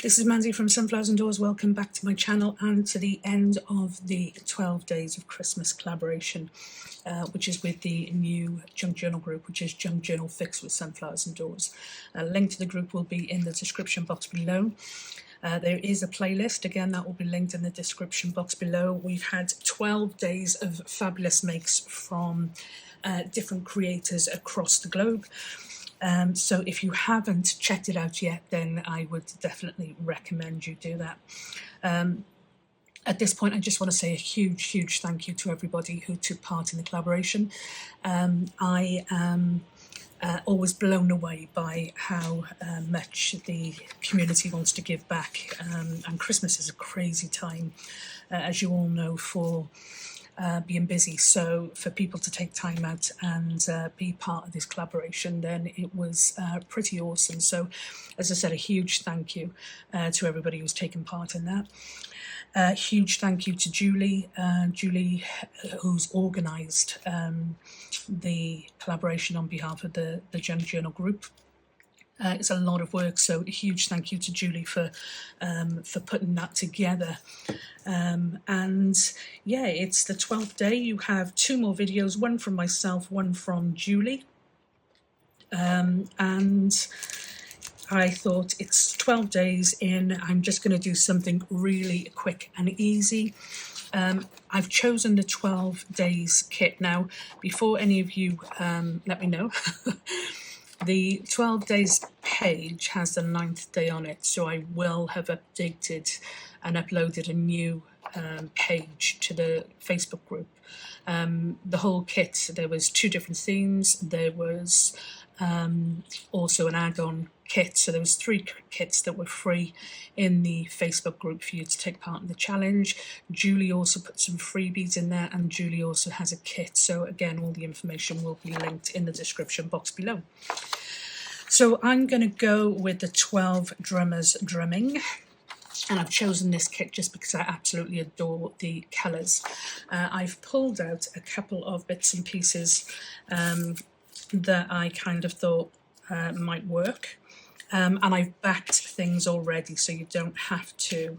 This is Mandy from Sunflowers and Doors. Welcome back to my channel and to the end of the 12 Days of Christmas collaboration, which is with the new junk journal group, which is Junk Journal Fix with Sunflowers and Doors. A link to the group will be in the description box below. There is a playlist, again, that will be linked in the description box below. We've had 12 days of fabulous makes from different creators across the globe. So if you haven't checked it out yet, then I would definitely recommend you do that. At this point, I just want to say a huge thank you to everybody who took part in the collaboration. I am always blown away by how much the community wants to give back, and Christmas is a crazy time, as you all know, for being busy. So for people to take time out and be part of this collaboration, then it was pretty awesome. So as I said, a huge thank you to everybody who's taken part in that. Huge thank you to Julie, who's organised the collaboration on behalf of the Junk Journal group. It's a lot of work, so a huge thank you to Julie for putting that together. And yeah, it's the 12th day. You have 2 more videos, one from myself, one from Julie. And I thought, it's 12 days in, I'm just going to do something really quick and easy. I've chosen the 12 days kit. Now, before any of you let me know, the 12 days page has the 9th day on it, so I will have updated and uploaded a new page to the Facebook group. The whole kit, there was 2 different themes. There was also an add-on kit, so there was 3 kits that were free in the Facebook group for you to take part in the challenge. Julie also put some freebies in there, and Julie also has a kit, so again, all the information will be linked in the description box below. So I'm going to go with the 12 drummers drumming, and I've chosen this kit just because I absolutely adore the colours. I've pulled out a couple of bits and pieces that I kind of thought might work. And I've backed things already, so you don't have to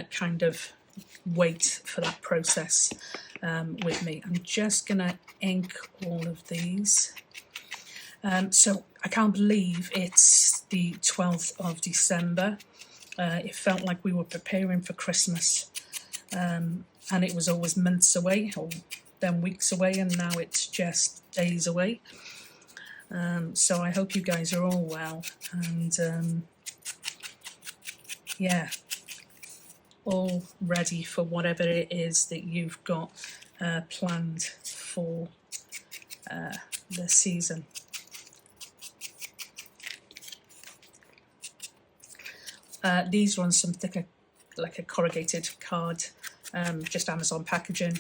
kind of wait for that process with me. I'm just going to ink all of these. So I can't believe it's the 12th of December. It felt like we were preparing for Christmas, and it was always months away, or then weeks away, and now it's just days away. So I hope you guys are all well, and yeah, all ready for whatever it is that you've got planned for the season. These are on some thicker, like a corrugated card, just Amazon packaging,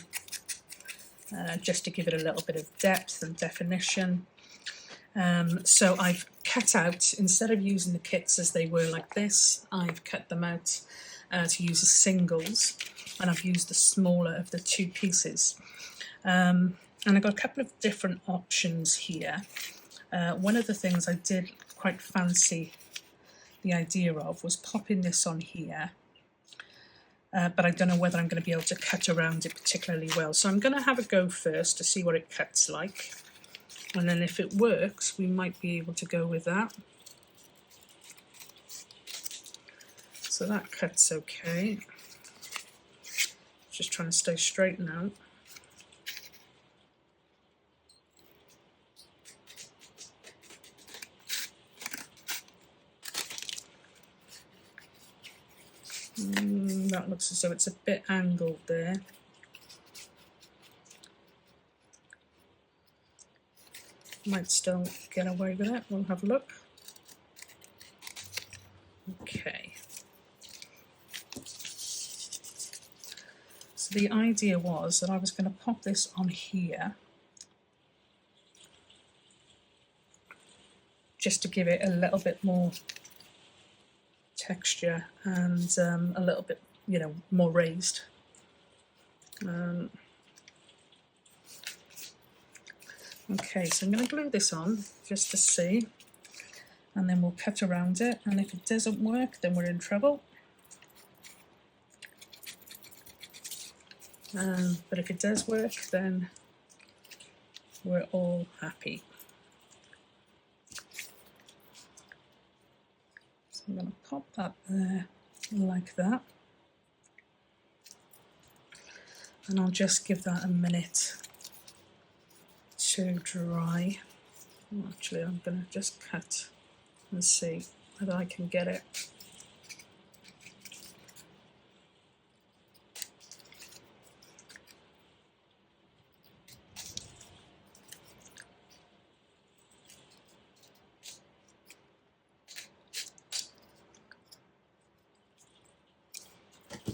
just to give it a little bit of depth and definition. So I've cut out, instead of using the kits as they were like this, I've cut them out to use as singles, and I've used the smaller of the 2 pieces. And I've got a couple of different options here. One of the things I did quite fancy the idea of was popping this on here, but I don't know whether I'm going to be able to cut around it particularly well. So I'm going to have a go first to see what it cuts like. And then if it works, we might be able to go with that. So that cuts okay. Just trying to stay straight now. That looks as though it's a bit angled there. Might still get away with it. We'll have a look. Okay. So the idea was that I was going to pop this on here just to give it a little bit more texture and a little bit, you know, more raised. Okay, so I'm going to glue this on just to see. and then we'll cut around it, and if it doesn't work then we're in trouble. But if it does work then we're all happy. So I'm going to pop that there like that, and I'll just give that a minute to dry. Actually, I'm going to just cut and see whether I can get it.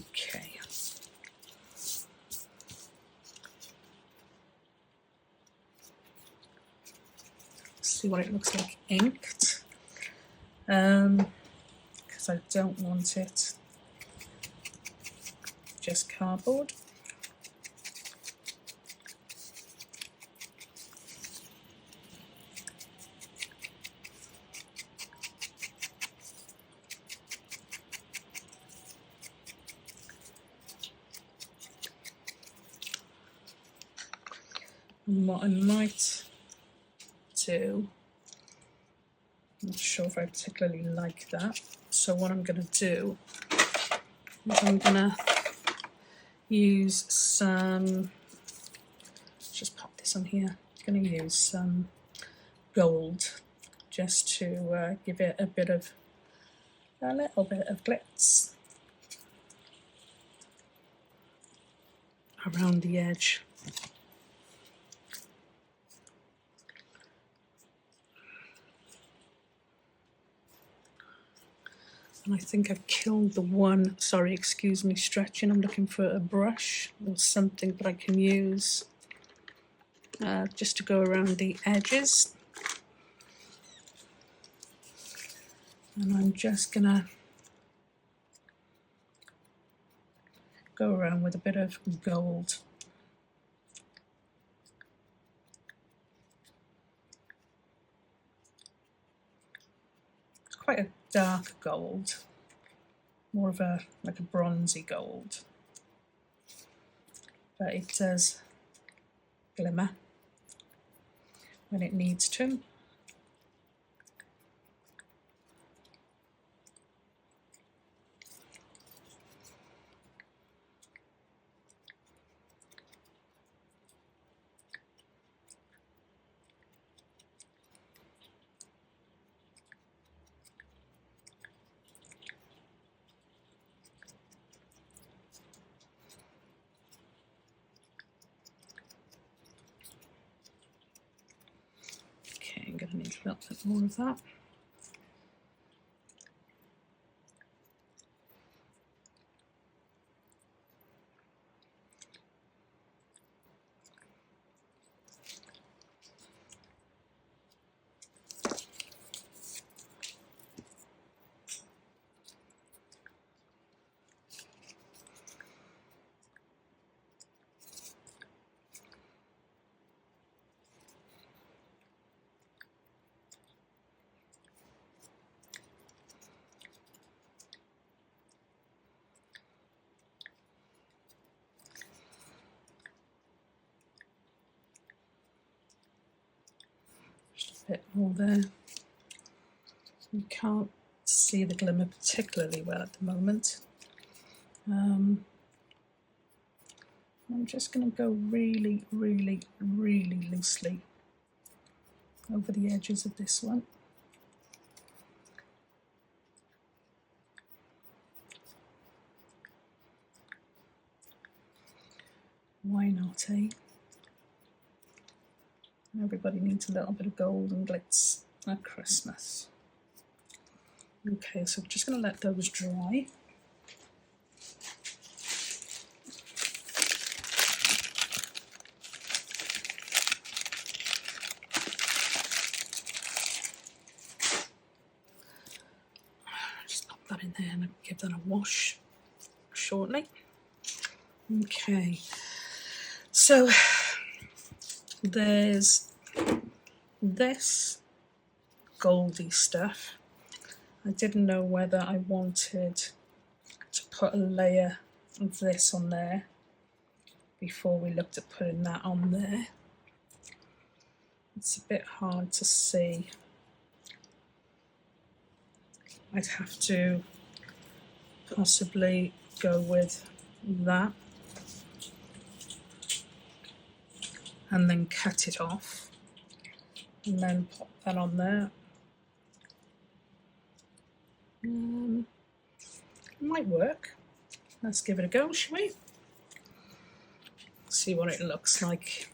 Okay. See what it looks like inked, because I don't want it just cardboard. And what I might do, I'm not sure if I particularly like that, so what I'm going to do is I'm going to use some, just pop this on here, I'm going to use some gold just to give it a little bit of glitz around the edge. And I think I've killed the one, sorry, excuse me, stretching. I'm looking for a brush or something that I can use just to go around the edges. And I'm just gonna go around with a bit of gold. It's quite a dark gold, more of a like a bronzy gold, but it does glimmer when it needs to. I'm going to need a little bit more of that. Bit more there. You can't see the glimmer particularly well at the moment. I'm just going to go really, really, really loosely over the edges of this one. Why not, eh? Everybody needs a little bit of gold and glitz at Christmas. Okay, so I'm just going to let those dry. Just pop that in there and give that a wash shortly. Okay, so there's this goldy stuff. I didn't know whether I wanted to put a layer of this on there before we looked at putting that on there. It's a bit hard to see. I'd have to possibly go with that and then cut it off and then pop that on there. It might work. Let's give it a go, shall we? See what it looks like.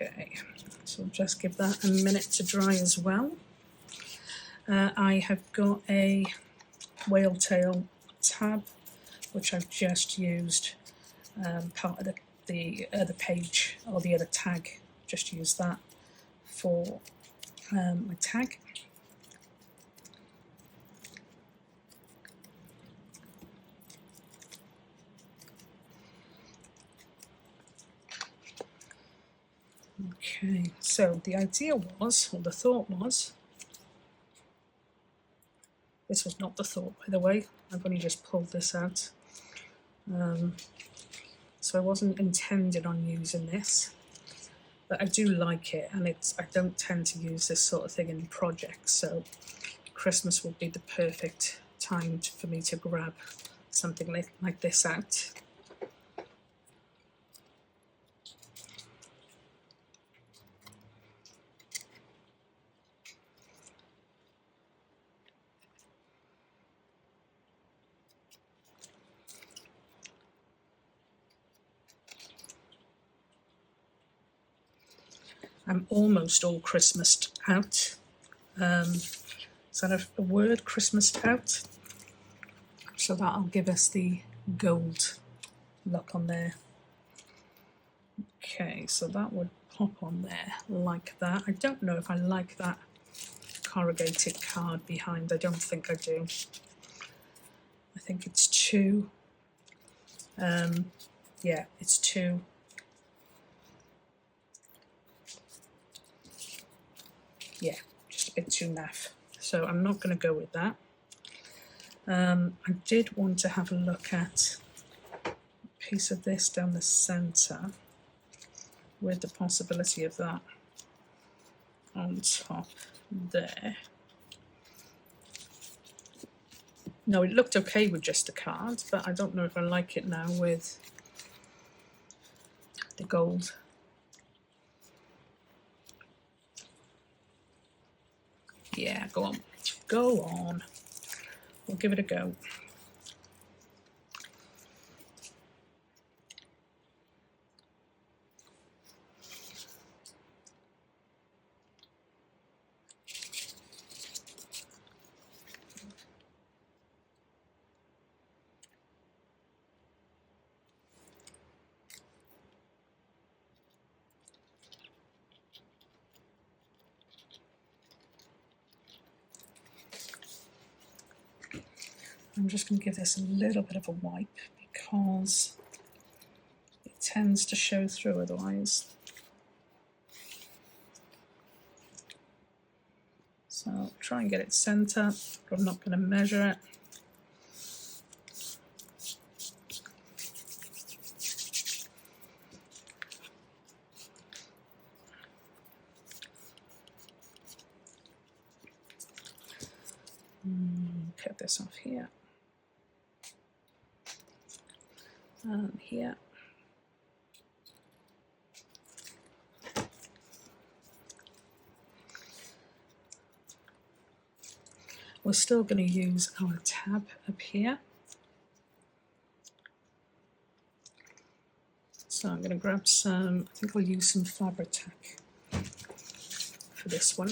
Okay, so just give that a minute to dry as well. I have got a whale tail tab which I've just used part of the other page or the other tag, just use that for my tag. Okay, so the idea was, or the thought was, this was not the thought by the way, I've only just pulled this out. So I wasn't intended on using this, but I do like it, and I don't tend to use this sort of thing in projects, so Christmas would be the perfect time for me to grab something like this out. I'm almost all Christmased out. Is that a word, Christmased out? So that'll give us the gold look on there. Okay, so that would pop on there like that. I don't know if I like that corrugated card behind. I don't think I do. I think it's too, yeah, it's too, yeah, just a bit too naff. So I'm not going to go with that. I did want to have a look at a piece of this down the centre with the possibility of that on top there. No, it looked okay with just the card, but I don't know if I like it now with the gold. Yeah, go on. Go on. We'll give it a go. I'm just going to give this a little bit of a wipe because it tends to show through otherwise. So try and get it centre, but I'm not going to measure it. Cut this off here. And here. We're still going to use our tab up here. So I'm going to grab some, I think I'll use some Fabri-Tac for this one.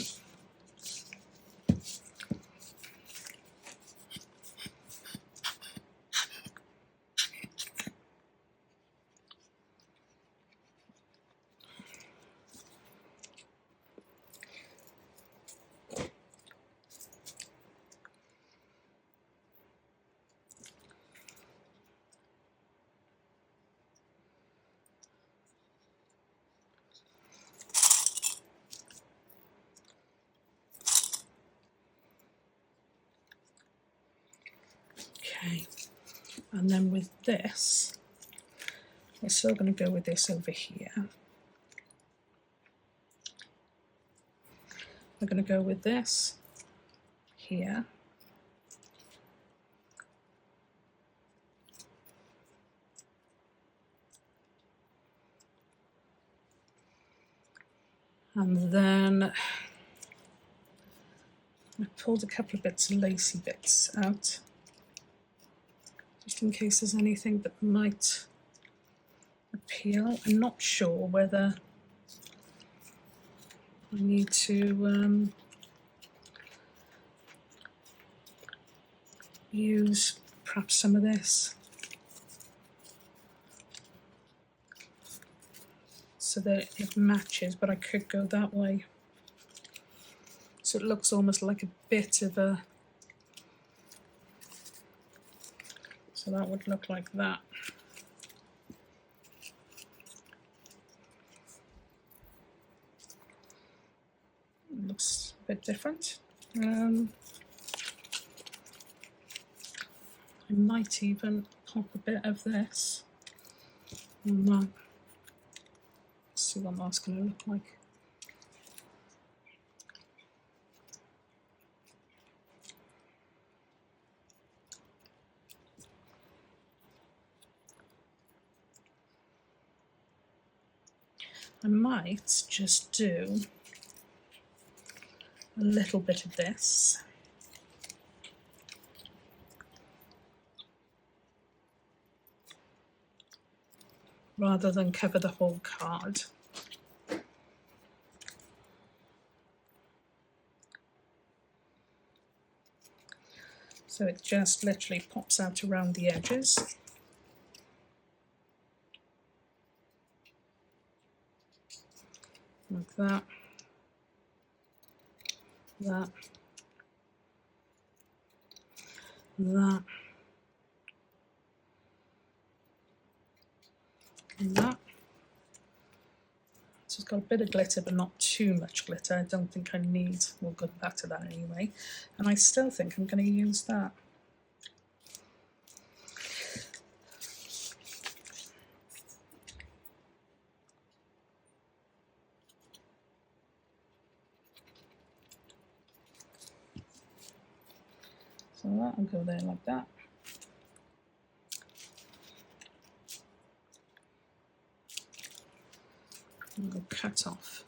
Okay, and then with this, we're still going to go with this over here. We're going to go with this here. And then I pulled a couple of bits of lacy bits out, just in case there's anything that might appeal. I'm not sure whether I need to use perhaps some of this so that it matches, but I could go that way. So it looks almost like a bit of a, so that would look like that. It looks a bit different. I might even pop a bit of this on that. Let's see what that's going to look like. I might just do a little bit of this. Rather than cover the whole card. So it just literally pops out around the edges. Like that. That. That. And that. So it's got a bit of glitter, but not too much glitter. I don't think I need, we'll go back to that anyway. And I still think I'm going to use that. So that'll go there like that. And we'll cut off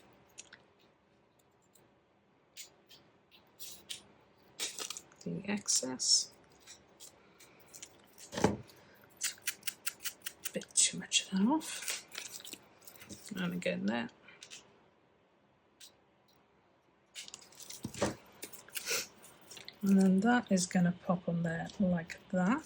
the excess. A bit too much of that off. And again there. And then that is going to pop on there like that.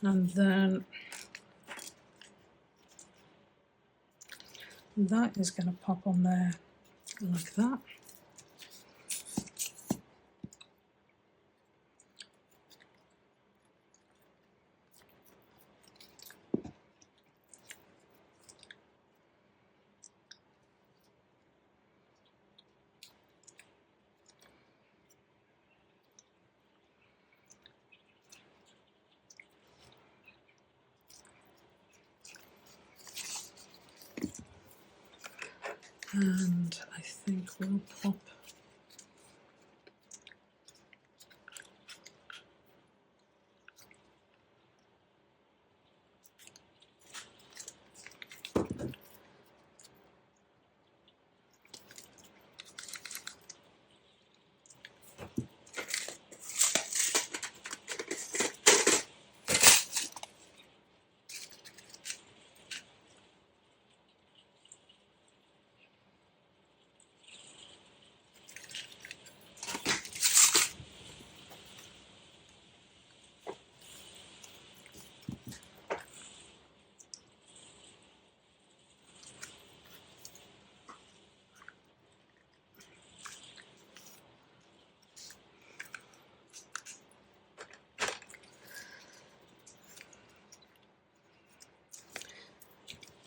And then that is going to pop on there like that. And I think we'll pop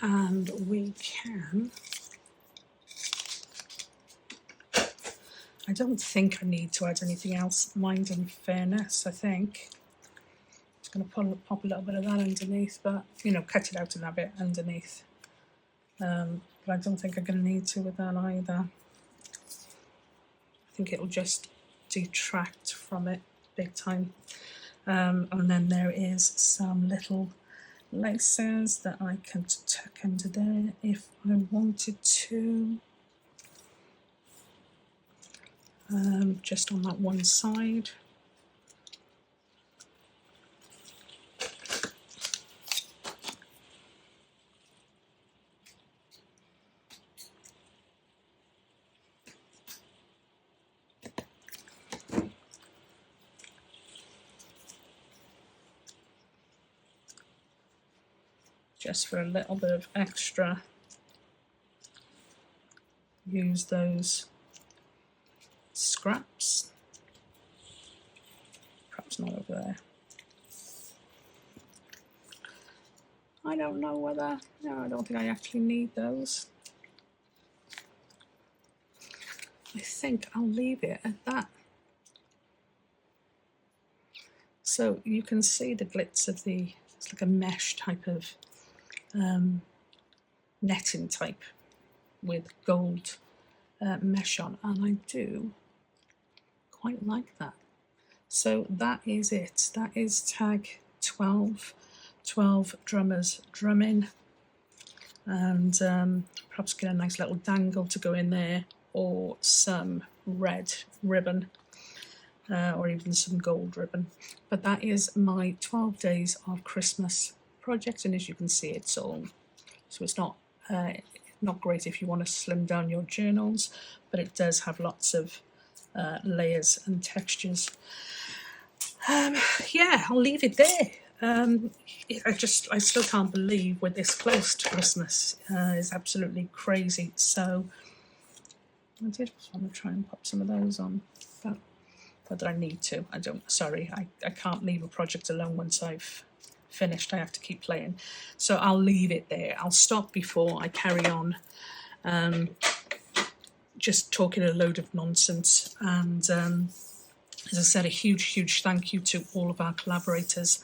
and we can, I don't think I need to add anything else, mind in fairness. I think just going to pop a little bit of that underneath, but you know, cut it out in that bit underneath. But I don't think I'm going to need to with that either. I think it'll just detract from it big time. And then there is some little laces that I can tuck under there if I wanted to. Just on that one side. Just for a little bit of extra, use those scraps. Perhaps not over there. I don't know whether, no, I don't think I actually need those. I think I'll leave it at that. So you can see the glitz of the, it's like a mesh type of netting type with gold mesh on, and I do quite like that. So that is it. That is tag 12, 12 drummers drumming, and perhaps get a nice little dangle to go in there, or some red ribbon, or even some gold ribbon. But that is my 12 days of Christmas project, and as you can see, it's all, so it's not great if you want to slim down your journals, but it does have lots of layers and textures. Yeah, I'll leave it there. I still can't believe we're this close to Christmas. It's absolutely crazy. So I did want to try and pop some of those on, but whether I need to, I don't. Sorry, I can't leave a project alone once I've finished. I have to keep playing. So I'll leave it there. I'll stop before I carry on just talking a load of nonsense. And as I said, a huge thank you to all of our collaborators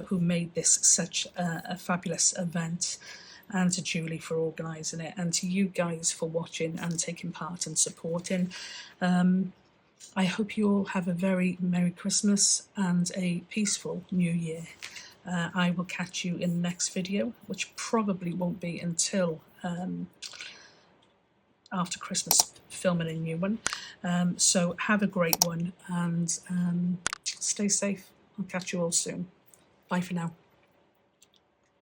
who made this such a fabulous event, and to Julie for organising it, and to you guys for watching and taking part and supporting. I hope you all have a very Merry Christmas and a peaceful New Year. I will catch you in the next video, which probably won't be until after Christmas, filming a new one. So have a great one, and stay safe. I'll catch you all soon. Bye for now.